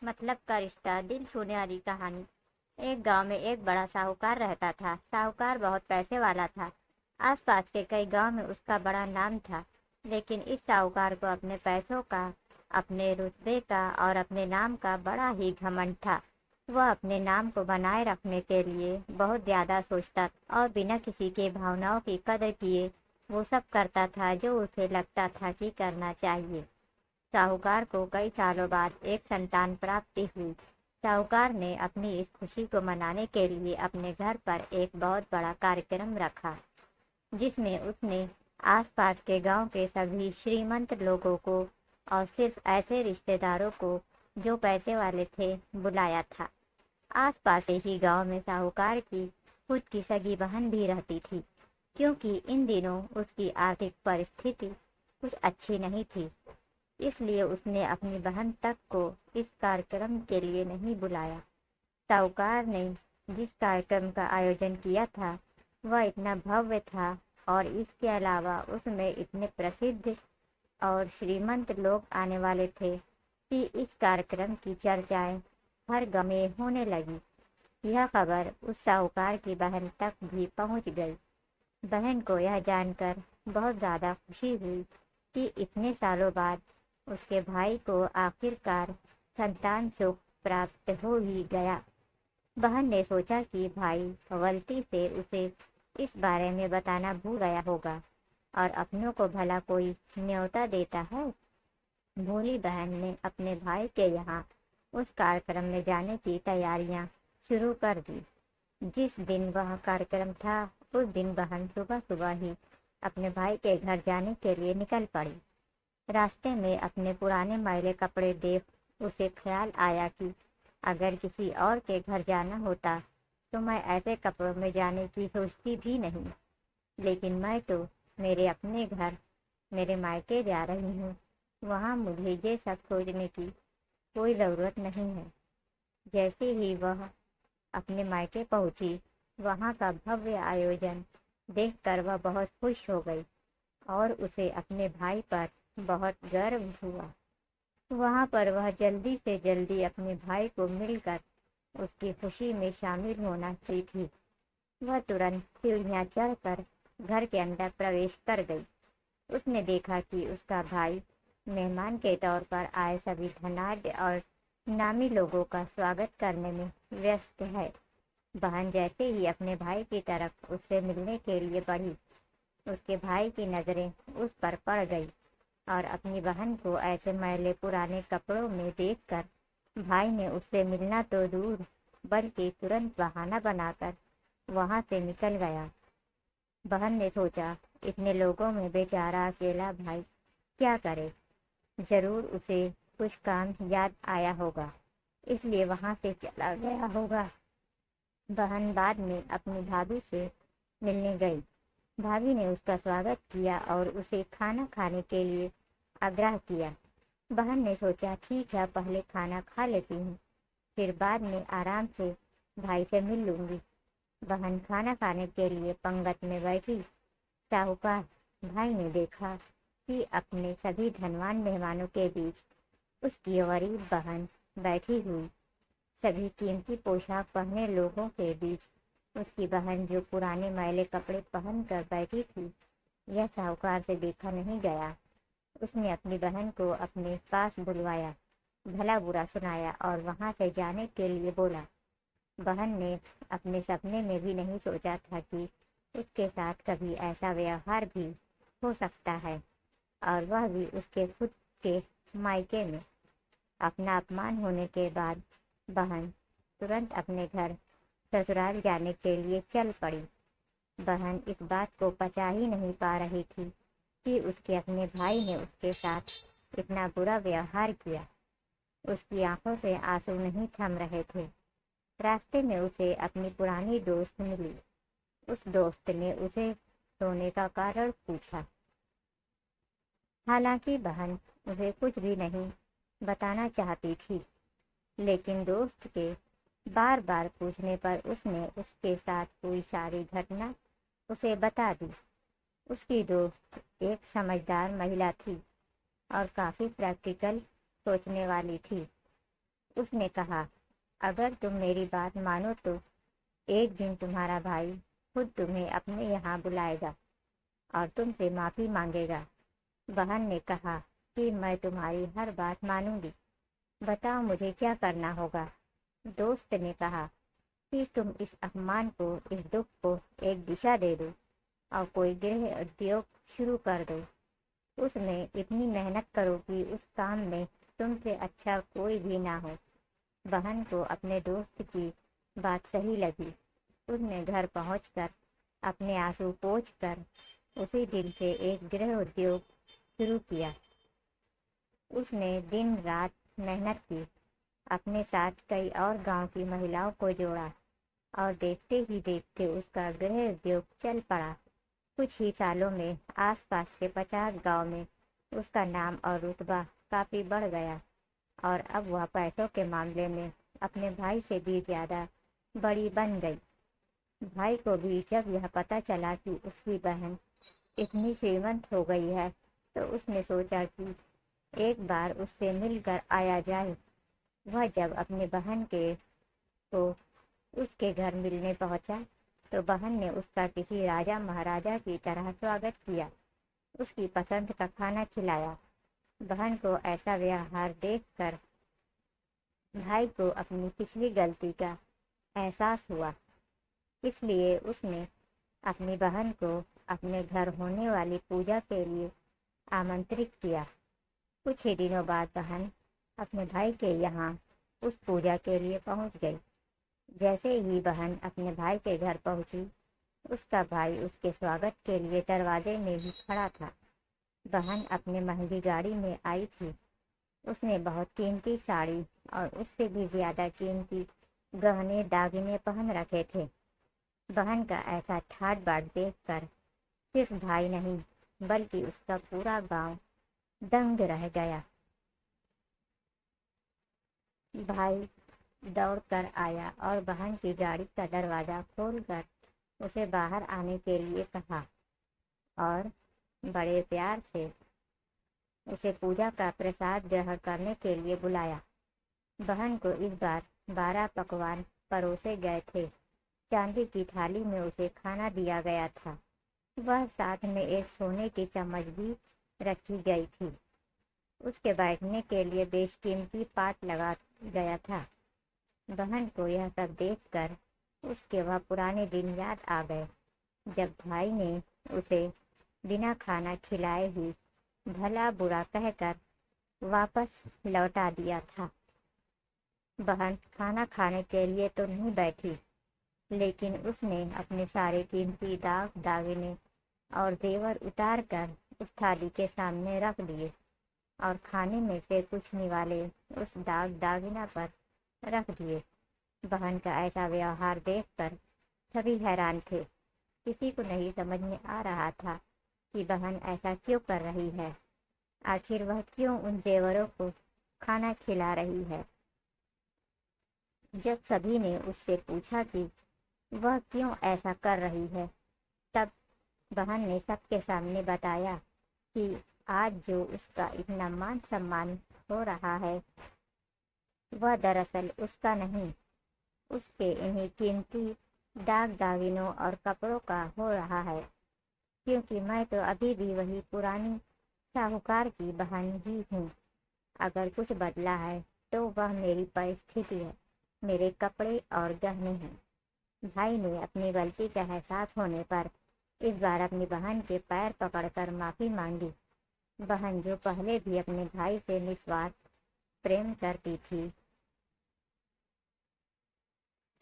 मतलब का रिश्ता, दिल छूने वाली कहानी। एक गांव में एक बड़ा साहूकार रहता था। साहूकार बहुत पैसे वाला था। आसपास के कई गांव में उसका बड़ा नाम था। लेकिन इस साहूकार को अपने पैसों का, अपने रुतबे का और अपने नाम का बड़ा ही घमंड था। वह अपने नाम को बनाए रखने के लिए बहुत ज्यादा सोचता और बिना किसी के भावनाओं की कदर किए वो सब करता था जो उसे लगता था कि करना चाहिए। साहूकार को कई सालों बाद एक संतान प्राप्ति हुई। साहूकार ने अपनी इस खुशी को मनाने के लिए अपने घर पर एक बहुत बड़ा कार्यक्रम रखा, जिसमें उसने आसपास के गांव के सभी श्रीमंत लोगों को और सिर्फ ऐसे रिश्तेदारों को जो पैसे वाले थे बुलाया था। आसपास के ही गांव में साहूकार की खुद की सगी बहन भी रहती थी, क्योंकि इन दिनों उसकी आर्थिक परिस्थिति कुछ अच्छी नहीं थी। इसलिए उसने अपनी बहन तक को इस कार्यक्रम के लिए नहीं बुलाया। साहूकार ने जिस कार्यक्रम का आयोजन किया था वह इतना भव्य था और इसके अलावा उसमें इतने प्रसिद्ध और श्रीमंत लोग आने वाले थे कि इस कार्यक्रम की चर्चाएं हर गांव में होने लगी। यह खबर उस साहूकार की बहन तक भी पहुंच गई। बहन को यह जानकर बहुत ज़्यादा खुशी हुई कि इतने सालों बाद उसके भाई को आखिरकार संतान सुख प्राप्त हो ही गया। बहन ने सोचा कि भाई गलती से उसे इस बारे में बताना भूल गया होगा और अपनों को भला कोई न्योता देता है। भोली बहन ने अपने भाई के यहाँ उस कार्यक्रम में जाने की तैयारियां शुरू कर दी। जिस दिन वह कार्यक्रम था उस दिन बहन सुबह सुबह ही अपने भाई के घर जाने के लिए निकल पड़ी। रास्ते में अपने पुराने मैले कपड़े देख उसे ख्याल आया कि अगर किसी और के घर जाना होता तो मैं ऐसे कपड़ों में जाने की सोचती भी नहीं, लेकिन मैं तो मेरे अपने घर, मेरे मायके जा रही हूँ। वहाँ मुझे ये सब सोचने की कोई ज़रूरत नहीं है। जैसे ही वह अपने मायके पहुंची, वहाँ का भव्य आयोजन देखकर वह बहुत खुश हो गई और उसे अपने भाई पर बहुत गर्व हुआ। वहाँ पर वह जल्दी से जल्दी अपने भाई को मिलकर उसकी खुशी में शामिल होना चाहती थी। वह तुरंत सीढ़ियाँ चढ़कर घर के अंदर प्रवेश कर गई। उसने देखा कि उसका भाई मेहमान के तौर पर आए सभी धनाढ्य और नामी लोगों का स्वागत करने में व्यस्त है। बहन जैसे ही अपने भाई की तरफ उससे मिलने के लिए बढ़ी, उसके भाई की नजरें उस पर पड़ गई और अपनी बहन को ऐसे मैले पुराने कपड़ों में देखकर भाई ने उससे मिलना तो दूर बल्कि तुरंत बहाना बनाकर वहां से निकल गया। बहन ने सोचा, इतने लोगों में बेचारा अकेला भाई क्या करे, जरूर उसे कुछ काम याद आया होगा, इसलिए वहां से चला गया होगा। बहन बाद में अपनी भाभी से मिलने गई। भाभी ने उसका स्वागत किया और उसे खाना खाने के लिए आग्रह किया। बहन ने सोचा, ठीक है, पहले खाना खा लेती हूँ, फिर बाद में आराम से भाई से मिल लूंगी। बहन खाना खाने के लिए पंगत में बैठी। साहूकार भाई ने देखा कि अपने सभी धनवान मेहमानों के बीच उसकी गरीब बहन बैठी हुई। सभी कीमती पोशाक पहने लोगों के बीच उसकी बहन जो पुराने मैले कपड़े पहन कर बैठी थी, यह साहूकार से देखा नहीं गया। उसने अपनी बहन को अपने पास बुलवाया, भला बुरा सुनाया और वहां से जाने के लिए बोला। बहन ने अपने सपने में भी नहीं सोचा था कि उसके साथ कभी ऐसा व्यवहार भी हो सकता है, और वह भी उसके खुद के मायके में। अपना अपमान होने के बाद बहन तुरंत अपने घर ससुराल जाने के लिए चल पड़ी। बहन इस बात को पचा ही नहीं पा रही थी कि उसके अपने भाई ने उसके साथ इतना बुरा व्यवहार किया। उसकी आंखों से आंसू नहीं थम रहे थे। रास्ते में उसे अपनी पुरानी दोस्त मिली। उस दोस्त ने उसे रोने का कारण पूछा। हालांकि बहन उसे कुछ भी नहीं बताना चाहती थी, लेकिन दोस्त के बार बार पूछने पर उसने उसके साथ हुई सारी घटना उसे बता दी। उसकी दोस्त एक समझदार महिला थी और काफी प्रैक्टिकल सोचने वाली थी। उसने कहा, अगर तुम मेरी बात मानो तो एक दिन तुम्हारा भाई खुद तुम्हें अपने यहाँ बुलाएगा और तुमसे माफ़ी मांगेगा। बहन ने कहा कि मैं तुम्हारी हर बात मानूंगी, बताओ मुझे क्या करना होगा। दोस्त ने कहा कि तुम इस अपमान को, इस दुख को एक दिशा दे दो और कोई गृह उद्योग शुरू कर दो। उसमें इतनी मेहनत करो कि उस काम में तुमसे अच्छा कोई भी ना हो। बहन को अपने दोस्त की बात सही लगी। उसने घर पहुंचकर अपने आंसू पोंछकर उसी दिन से एक गृह उद्योग शुरू किया। उसने दिन रात मेहनत की, अपने साथ कई और गांव की महिलाओं को जोड़ा और देखते ही देखते उसका गृह उद्योग चल पड़ा। कुछ ही सालों में आसपास के 50 गांव में उसका नाम और रुतबा काफ़ी बढ़ गया और अब वह पैसों के मामले में अपने भाई से भी ज़्यादा बड़ी बन गई। भाई को भी जब यह पता चला कि उसकी बहन इतनी श्रीमंत हो गई है तो उसने सोचा कि एक बार उससे मिलकर आया जाए। वह जब अपनी बहन के को उसके घर मिलने पहुंचा तो बहन ने उसका किसी राजा महाराजा की तरह स्वागत किया, उसकी पसंद का खाना खिलाया। बहन को ऐसा व्यवहार देखकर भाई को अपनी पिछली गलती का एहसास हुआ, इसलिए उसने अपनी बहन को अपने घर होने वाली पूजा के लिए आमंत्रित किया। कुछ ही दिनों बाद बहन अपने भाई के यहाँ उस पूजा के लिए पहुँच गई। जैसे ही बहन अपने भाई के घर पहुँची, उसका भाई उसके स्वागत के लिए दरवाजे में ही खड़ा था। बहन अपनी महंगी गाड़ी में आई थी। उसने बहुत कीमती साड़ी और उससे भी ज़्यादा कीमती गहने दागिने पहन रखे थे। बहन का ऐसा ठाट बाट देखकर सिर्फ भाई नहीं बल्कि उसका पूरा गांव दंग रह गया। भाई दौड़कर आया और बहन की गाड़ी का दरवाज़ा खोलकर उसे बाहर आने के लिए कहा और बड़े प्यार से उसे पूजा का प्रसाद ग्रहण करने के लिए बुलाया। बहन को इस बार 12 पकवान परोसे गए थे। चांदी की थाली में उसे खाना दिया गया था। वह साथ में एक सोने की चम्मच भी रखी गई थी। उसके बैठने के लिए बेशकीमती पाट लगा गया था। बहन को यह सब देखकर उसके वह पुराने दिन याद आ गए जब भाई ने उसे बिना खाना खिलाए ही भला बुरा कहकर वापस लौटा दिया था। बहन खाना खाने के लिए तो नहीं बैठी, लेकिन उसने अपने सारे कीमती दाग दागिने और जेवर उतार कर उस थाली के सामने रख दिए और खाने में से कुछ निवाले उस दाग दागिना पर रख दिए। बहन का ऐसा व्यवहार देखकर सभी हैरान थे। किसी को नहीं समझ में आ रहा था कि बहन ऐसा क्यों कर रही है। आखिर वह क्यों उन जेवरों को खाना खिला रही है। जब सभी ने उससे पूछा कि वह क्यों ऐसा कर रही है, तब बहन ने सबके सामने बताया कि आज जो उसका इतना मान सम्मान हो रहा है वह दरअसल उसका नहीं, उसके इन्हीं कीमती दाग दागिनों और कपड़ों का हो रहा है, क्योंकि मैं तो अभी भी वही पुरानी साहूकार की बहन ही हूँ। अगर कुछ बदला है तो वह मेरी परिस्थिति है, मेरे कपड़े और गहने हैं। भाई ने अपनी गलती का एहसास होने पर इस बार अपनी बहन के पैर पकड़कर माफ़ी मांगी। बहन जो पहले भी अपने भाई से निस्वार्थ प्रेम करती थी,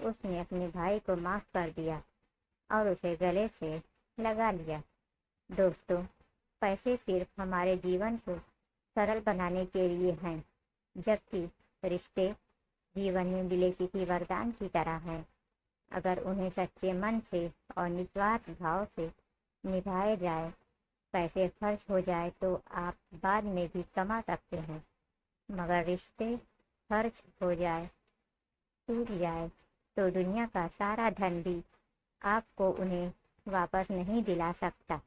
उसने अपने भाई को माफ़ कर दिया और उसे गले से लगा लिया। दोस्तों, पैसे सिर्फ हमारे जीवन को सरल बनाने के लिए हैं, जबकि रिश्ते जीवन में मिले किसी वरदान की तरह हैं। अगर उन्हें सच्चे मन से और निस्वार्थ भाव से निभाए जाए, पैसे खर्च हो जाए तो आप बाद में भी कमा सकते हैं, मगर रिश्ते खर्च हो जाए, टूट जाए तो दुनिया का सारा धन भी आपको उन्हें वापस नहीं दिला सकता।